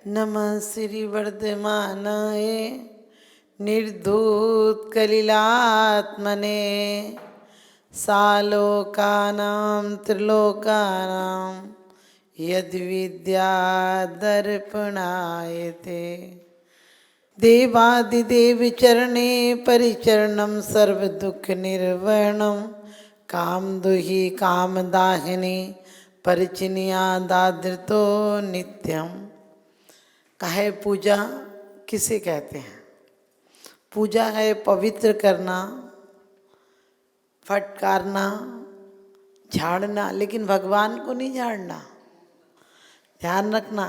नमः श्री वर्धमानाय निर्धूत कलिलात्मने सालोकानां त्रिलोकानां यद्विद्या दर्पणायते देवादिदेव चरणे परिचरणं सर्वदुःख निर्वहणं कामदुहि कामदाहिनी परिचिनिया दादृतो नित्यम। कहे पूजा किसे कहते हैं? पूजा है पवित्र करना, फटकारना, झाड़ना, लेकिन भगवान को नहीं झाड़ना। ध्यान रखना,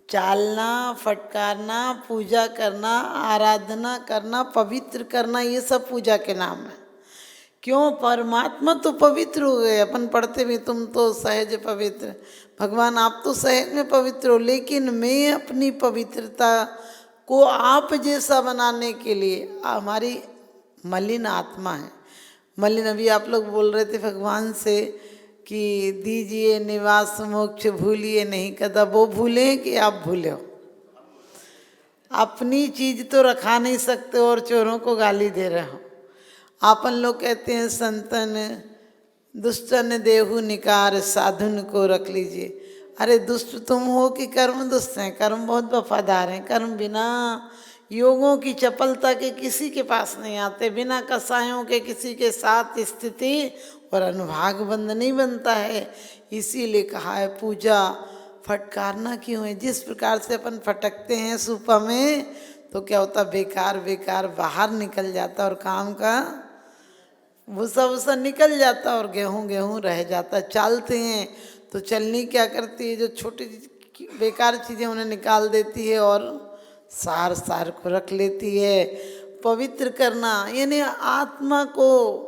चालना, फटकारना, पूजा करना, आराधना करना, पवित्र करना, ये सब पूजा के नाम है। क्यों? परमात्मा तो पवित्र हो गए। अपन पढ़ते भी तुम तो सहज पवित्र, भगवान आप तो सहज में पवित्र हो, लेकिन मैं अपनी पवित्रता को आप जैसा बनाने के लिए, हमारी मलिन आत्मा है, मलिन। अभी आप लोग बोल रहे थे भगवान से कि दीजिए निवास मोक्ष भूलिए नहीं, कदा वो भूले कि आप भूले हो? अपनी चीज तो रखा नहीं सकते और चोरों को गाली दे रहे हो। आपन लोग कहते हैं संतन दुष्टन देहु निकार, साधुन को रख लीजिए। अरे दुष्ट तुम हो कि कर्म दुष्ट हैं? कर्म बहुत वफादार हैं। कर्म बिना योगों की चपलता के किसी के पास नहीं आते, बिना कसायों के किसी के साथ स्थिति और अनुभाग बंध नहीं बनता है। इसीलिए कहा है पूजा फटकारना क्यों है? जिस प्रकार से अपन फटकते हैं सूपा में तो क्या होता? बेकार बेकार बाहर निकल जाता और काम का भूसा भूसा निकल जाता और गेहूँ गेहूँ रह जाता। चालते हैं तो चलनी क्या करती है? जो छोटी बेकार चीज़ें उन्हें निकाल देती है और सार सार को रख लेती है। पवित्र करना यानी आत्मा को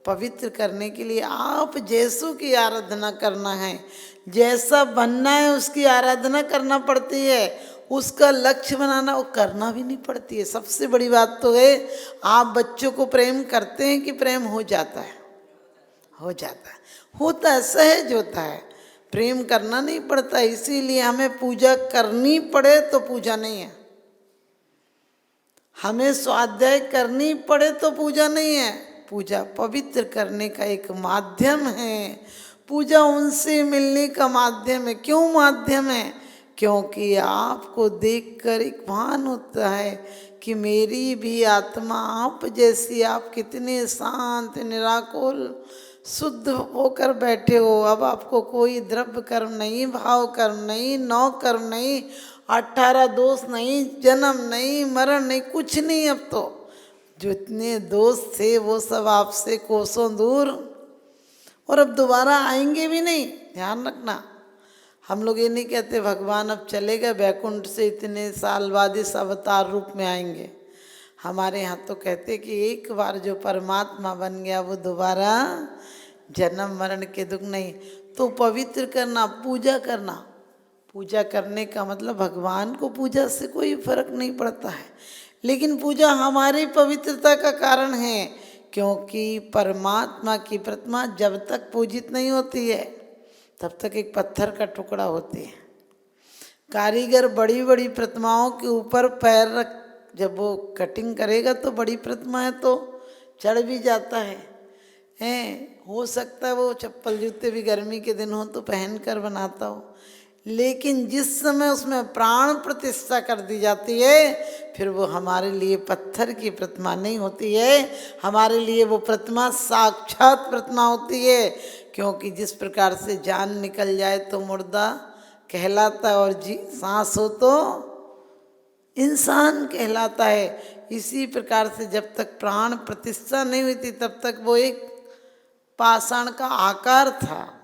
पवित्र करने के लिए आप जैसों की आराधना करना है, जैसा बनना है उसकी आराधना करना पड़ती है। उसका लक्ष्य बनाना वो करना भी नहीं पड़ती है। सबसे बड़ी बात तो है आप बच्चों को प्रेम करते हैं कि प्रेम हो जाता है? हो जाता है, होता है, सहज होता है, प्रेम करना नहीं पड़ता। इसीलिए हमें पूजा करनी पड़े तो पूजा नहीं है, हमें स्वाध्याय करनी पड़े तो पूजा नहीं है। पूजा पवित्र करने का एक माध्यम है, पूजा उनसे मिलने का माध्यम है। क्यों माध्यम है? क्योंकि आपको देखकर एक भान होता है कि मेरी भी आत्मा आप जैसी, आप कितने शांत निराकुल शुद्ध होकर बैठे हो। अब आपको कोई द्रव्य कर्म नहीं, भाव कर्म नहीं, नौ कर्म नहीं, 18 दोष नहीं, जन्म नहीं, मरण नहीं, कुछ नहीं। अब तो जितने दोष थे वो सब आपसे कोसों दूर, और अब दोबारा आएंगे भी नहीं। ध्यान रखना, हम लोग ये नहीं कहते भगवान अब चले गए वैकुंठ से, इतने साल बाद इस अवतार रूप में आएंगे। हमारे यहाँ तो कहते कि एक बार जो परमात्मा बन गया वो दोबारा जन्म मरण के दुख नहीं। तो पवित्र करना, पूजा करना, पूजा करने का मतलब भगवान को पूजा से कोई फर्क नहीं पड़ता है, लेकिन पूजा हमारी पवित्रता का कारण है। क्योंकि परमात्मा की प्रतिमा जब तक पूजित नहीं होती है तब तक एक पत्थर का टुकड़ा होती है। कारीगर बड़ी बड़ी प्रतिमाओं के ऊपर पैर रख, जब वो कटिंग करेगा तो बड़ी प्रतिमा है तो चढ़ भी जाता है। हो सकता है वो चप्पल जूते भी गर्मी के दिन हो तो पहन कर बनाता हो, लेकिन जिस समय उसमें प्राण प्रतिष्ठा कर दी जाती है फिर वो हमारे लिए पत्थर की प्रतिमा नहीं होती है, हमारे लिए वो प्रतिमा साक्षात प्रतिमा होती है। क्योंकि जिस प्रकार से जान निकल जाए तो मुर्दा कहलाता है और जी सांस हो तो इंसान कहलाता है। इसी प्रकार से जब तक प्राण प्रतिष्ठा नहीं हुई थी तब तक वो एक पाषाण का आकार था,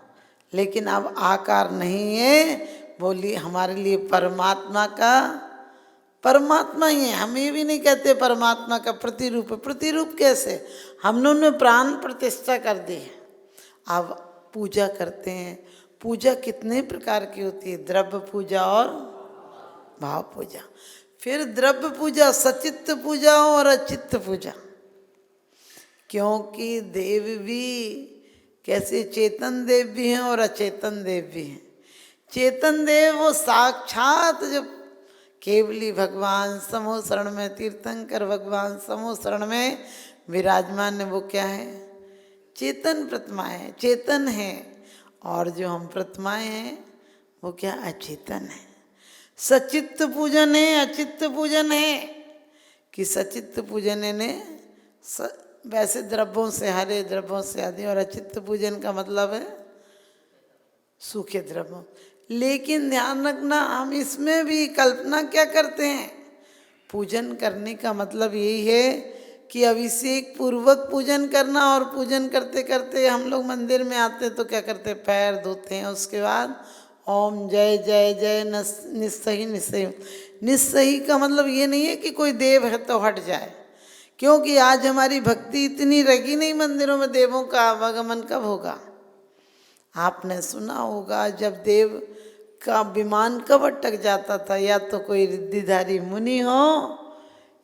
लेकिन अब आकार नहीं है। बोलिए हमारे लिए परमात्मा का, परमात्मा ही है। हम ये भी नहीं कहते परमात्मा का प्रतिरूप है। प्रतिरूप कैसे? हमने उनमें प्राण प्रतिष्ठा कर दी है। अब पूजा करते हैं। पूजा कितने प्रकार की होती है? द्रव्य पूजा और भाव पूजा। फिर द्रव्य पूजा सचित्त पूजा और अचित्त पूजा। क्योंकि देव भी कैसे चेतन देव भी हैं और अचेतन देव भी हैं। चेतन देव वो साक्षात जो केवली भगवान समो शरण में, तीर्थंकर भगवान समो शरण में विराजमान है, वो क्या है? चेतन प्रतिमाएं है, चेतन है। और जो हम प्रतिमाएं हैं वो क्या? अचेतन है। सचित्त पूजन है, अचित्त पूजन है। कि सचित्त पूजन ने वैसे द्रव्यों से, हरे द्रव्यों से आदि, और अचित्त पूजन का मतलब है सूखे द्रव्यों। लेकिन ध्यान रखना, हम इसमें भी कल्पना क्या करते हैं? पूजन करने का मतलब यही है कि अभिषेक पूर्वक पूजन करना। और पूजन करते करते हम लोग मंदिर में आते तो क्या करते? पैर धोते हैं, उसके बाद ओम जय जय जय निस्सही निस्सही। निस्सही का मतलब ये नहीं है कि कोई देव है तो हट जाए, क्योंकि आज हमारी भक्ति इतनी रगी नहीं। मंदिरों में देवों का आवागमन कब होगा? आपने सुना होगा जब देव का विमान कब अटक जाता था? या तो कोई रिद्धिधारी मुनि हो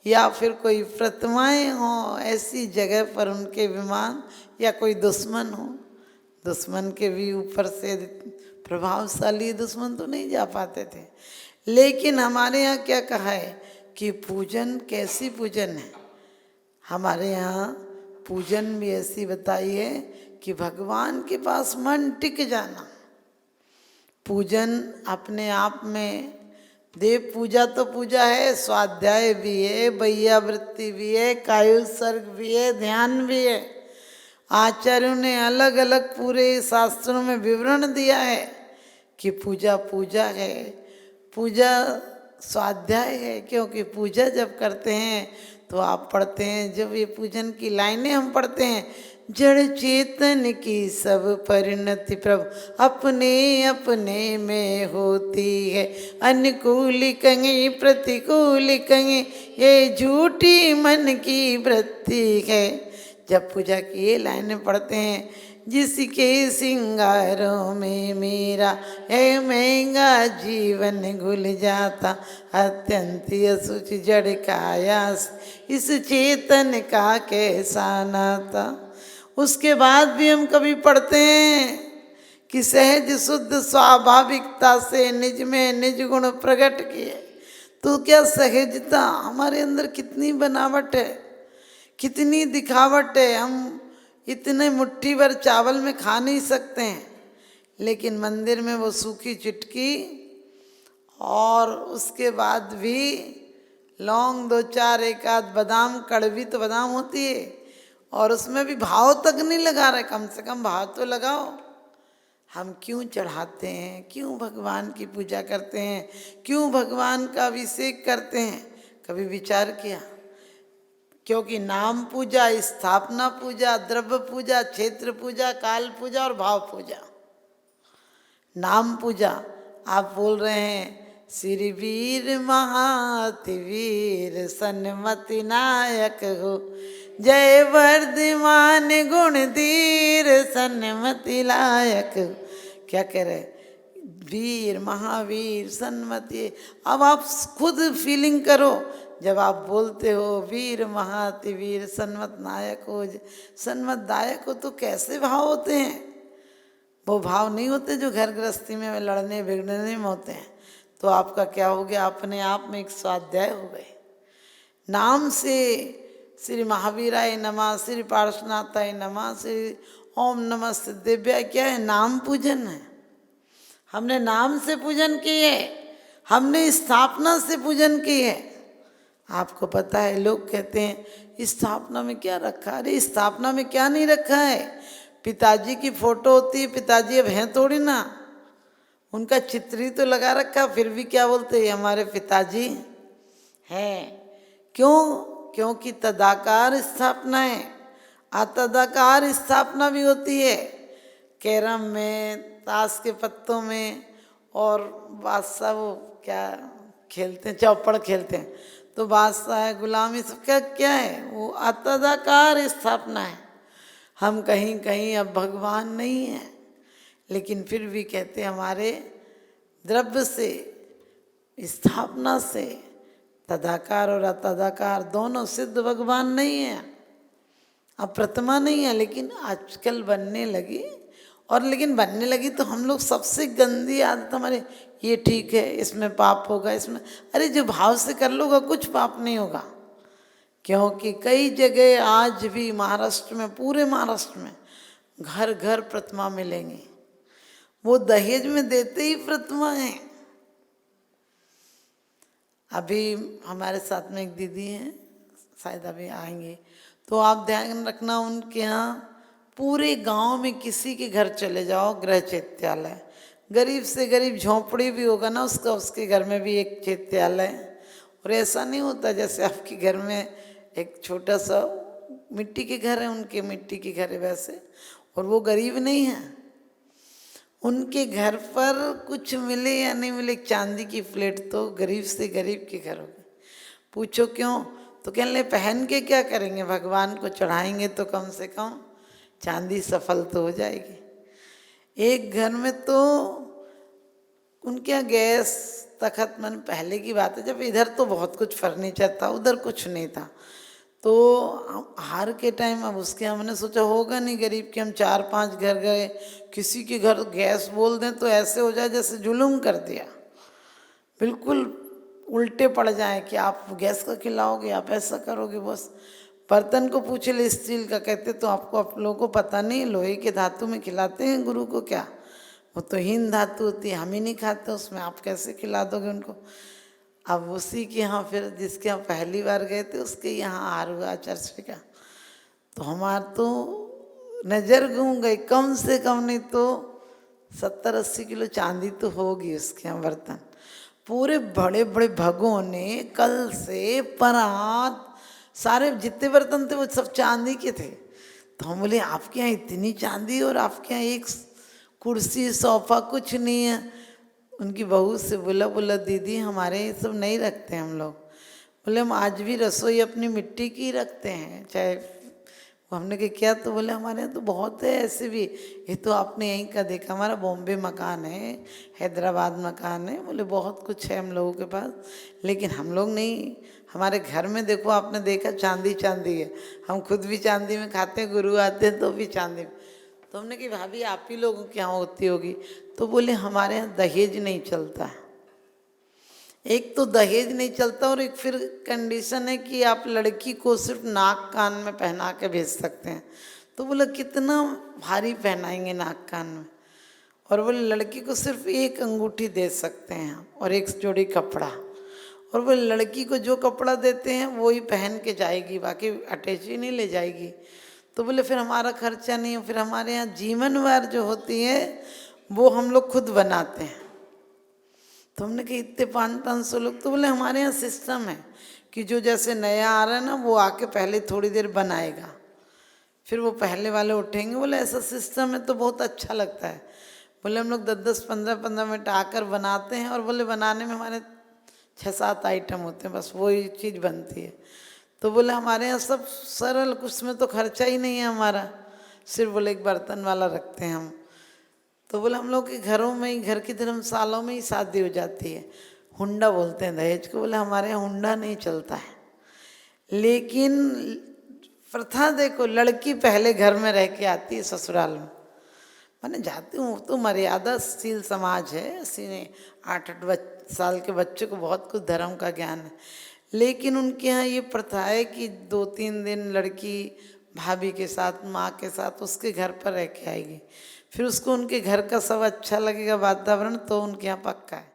या फिर कोई प्रतिमाएं हो, ऐसी जगह पर उनके विमान, या कोई दुश्मन हो। दुश्मन के भी ऊपर से प्रभावशाली दुश्मन तो नहीं जा पाते थे। लेकिन हमारे यहाँ क्या कहा है कि पूजन कैसी पूजन है? हमारे यहाँ पूजन भी ऐसी बताई है कि भगवान के पास मन टिक जाना। पूजन अपने आप में, देव पूजा तो पूजा है, स्वाध्याय भी है, वैयावृत्ति भी है, कायोत्सर्ग भी है, ध्यान भी है। आचार्यों ने अलग अलग पूरे शास्त्रों में विवरण दिया है कि पूजा पूजा है, पूजा स्वाध्याय है। क्योंकि पूजा जब करते हैं तो आप पढ़ते हैं, जब ये पूजन की लाइनें हम पढ़ते हैं, जड़ चेतन की सब परिणति प्रभु अपने अपने में होती है, अनुकूल कहें प्रतिकूल कहें ये झूठी मन की वृत्ति है। जब पूजा की ये लाइनें पढ़ते हैं, जिसके सिंगारों में मेरा है महंगा जीवन घुल जाता, अत्यंत असुच जड़ कायास इस चेतन का कैसा नाता। उसके बाद भी हम कभी पढ़ते हैं कि सहज शुद्ध स्वाभाविकता से निज में निज गुण प्रकट किए। तो क्या सहजता हमारे अंदर कितनी बनावट है, कितनी दिखावट है। हम इतने मुट्ठी भर चावल में खा नहीं सकते हैं, लेकिन मंदिर में वो सूखी चुटकी और उसके बाद भी लौंग दो चार, एक आध बादाम, कड़वी तो बादाम होती है, और उसमें भी भाव तक नहीं लगा रहे। कम से कम भाव तो लगाओ। हम क्यों चढ़ाते हैं? क्यों भगवान की पूजा करते हैं? क्यों भगवान का अभिषेक करते हैं? कभी विचार किया? क्योंकि नाम पूजा, स्थापना पूजा, द्रव्य पूजा, क्षेत्र पूजा, काल पूजा और भाव पूजा। नाम पूजा आप बोल रहे हैं श्री वीर महातिवीर सन्मति नायक हो, जय वर्धमान गुणधीर सन्मति लायक। क्या कह रहे? वीर महावीर सन्मति। अब आप खुद फीलिंग करो, जब आप बोलते हो वीर महातिवीर सन्मत नायक हो, सन्मत दायक हो, तो कैसे भाव होते हैं? वो भाव नहीं होते जो घर गृहस्थी में लड़ने बिगड़ने में होते हैं। तो आपका क्या हो गया? अपने आप में एक स्वाध्याय हो गए। नाम से श्री महावीराय नमः, श्री पार्श्वनाथाय नमः, श्री ओम नमः सिद्धिव्याय, क्या है? नाम पूजन है। हमने नाम से पूजन की है, हमने स्थापना से पूजन की है। आपको पता है, लोग कहते हैं स्थापना में क्या रखा? अरे स्थापना में क्या नहीं रखा है? पिताजी की फोटो होती है, पिताजी अब हैं थोड़ी ना, उनका चित्र ही तो लगा रखा, फिर भी क्या बोलते हैं हमारे पिताजी हैं। क्यों? क्योंकि तदाकार स्थापना है। अतदाकार स्थापना भी होती है, कैरम में, ताश के पत्तों में, और बादशाह वो क्या खेलते हैं, चौपड़ खेलते हैं, तो बादशाह है, गुलामी, सबका क्या है? वो अतदाकार स्थापना है। हम कहीं कहीं अब भगवान नहीं है, लेकिन फिर भी कहते हैं हमारे द्रव्य से, स्थापना से तदाकार और अतदाकार दोनों सिद्ध भगवान नहीं है। अब प्रतिमा नहीं है, लेकिन आजकल बनने लगी, और लेकिन बनने लगी तो हम लोग सबसे गंदी आदत हमारे, ये ठीक है, इसमें पाप होगा, इसमें, अरे जो भाव से कर लोगा कुछ पाप नहीं होगा। क्योंकि कई जगह आज भी महाराष्ट्र में, पूरे महाराष्ट्र में घर घर प्रतिमा मिलेंगी, वो दहेज में देते ही प्रतिमा है। अभी हमारे साथ में एक दीदी हैं, शायद अभी आएंगे, तो आप ध्यान रखना उनके यहाँ पूरे गांव में किसी के घर चले जाओ गृह चैत्यालय, गरीब से गरीब झोंपड़ी भी होगा ना उसका, उसके घर में भी एक चैत्यालय। और ऐसा नहीं होता जैसे आपके घर में एक छोटा सा मिट्टी के घर है, उनके मिट्टी के घर है वैसे, और वो गरीब नहीं है, उनके घर पर कुछ मिले या नहीं मिले, चांदी की प्लेट तो गरीब से गरीब के घर होगी। पूछो क्यों, तो कहने लगे पहन के क्या करेंगे, भगवान को चढ़ाएंगे तो कम से कम चांदी सफल तो हो जाएगी। एक घर में तो उनके यहाँ गैस तखत, मन पहले की बात है, जब इधर तो बहुत कुछ फर्नीचर था, उधर कुछ नहीं था, तो हार के टाइम अब उसके हमने सोचा होगा नहीं गरीब के, हम 4-5 घर गए, किसी के घर गैस बोल दें तो ऐसे हो जाए जैसे जुल्म कर दिया, बिल्कुल उल्टे पड़ जाए कि आप गैस का खिलाओगे, आप ऐसा करोगे। बस बर्तन को पूछे ले स्टील का, कहते तो आपको, आप लोगों को पता नहीं, लोहे के धातु में खिलाते हैं गुरु को, क्या वो तो हीन धातु होती है, हम ही नहीं खाते उसमें, आप कैसे खिला दोगे उनको। अब उसी के यहाँ फिर जिसके यहाँ पहली बार गए थे उसके यहाँ हार हुआ चर्च का, तो हमार तो नज़र घूम गई, कम से कम नहीं तो 70-80 किलो चांदी तो होगी उसके यहाँ बर्तन, पूरे बड़े बड़े भगों ने कल से परात सारे जितने बर्तन थे वो सब चांदी के थे। तो हम बोले आपके यहाँ इतनी चांदी और आपके यहाँ एक कुर्सी सोफा कुछ नहीं है। उनकी बहू से बोला दीदी हमारे ये सब नहीं रखते हम लोग। बोले हम आज भी रसोई अपनी मिट्टी की रखते हैं, चाहे वो। हमने क्या, तो बोले हमारे यहाँ तो बहुत है ऐसे भी, ये तो आपने यहीं का देखा, हमारा बॉम्बे मकान है, हैदराबाद मकान है, बोले बहुत कुछ है हम लोगों के पास, लेकिन हम लोग नहीं, हमारे घर में देखो आपने देखा चांदी चांदी है, हम खुद भी चांदी में खाते हैं, गुरु आते हैं तो भी चांदी में। तो हमने कि भाभी आप ही लोगों के यहाँ होती होगी, तो बोले हमारे यहाँ दहेज नहीं चलता है। एक तो दहेज नहीं चलता और एक फिर कंडीशन है कि आप लड़की को सिर्फ नाक कान में पहना के भेज सकते हैं। तो बोले कितना भारी पहनाएंगे नाक कान में, और बोले लड़की को सिर्फ एक अंगूठी दे सकते हैं और एक जोड़ी कपड़ा, और बोले लड़की को जो कपड़ा देते हैं वो ही पहन के जाएगी, बाकी अटैची नहीं ले जाएगी। तो बोले फिर हमारा खर्चा नहीं है, फिर हमारे यहाँ जीवनवार जो होती है वो हम लोग खुद बनाते हैं। तो हमने कहा इतने 500-500 लोग, तो बोले हमारे यहाँ सिस्टम है कि जो जैसे नया आ रहा है ना वो आके पहले थोड़ी देर बनाएगा, फिर वो पहले वाले उठेंगे। बोले ऐसा सिस्टम है तो बहुत अच्छा लगता है। बोले हम लोग 10-10, 15-15 मिनट आकर बनाते हैं, और बोले बनाने में हमारे 6-7 आइटम होते हैं, बस वही चीज़ बनती है। तो बोले हमारे यहाँ सब सरल, उसमें तो खर्चा ही नहीं है हमारा, सिर्फ बोले एक बर्तन वाला रखते हैं हम। तो बोले हम लोग के घरों में ही, घर की धर्मशालाओं में ही शादी हो जाती है, हुंडा बोलते हैं दहेज को। बोले हमारे यहाँ हुंडा नहीं चलता है, लेकिन प्रथा देखो, लड़की पहले घर में रह के आती है ससुराल में, मैंने जाती हूँ तो मर्यादाशील समाज है, इसी ने 8-8 साल के बच्चे को बहुत कुछ धर्म का ज्ञान है, लेकिन उनके यहाँ ये प्रथा है कि 2-3 दिन लड़की भाभी के साथ, माँ के साथ उसके घर पर रह के आएगी, फिर उसको उनके घर का सब अच्छा लगेगा वातावरण, तो उनके यहाँ पक्का है।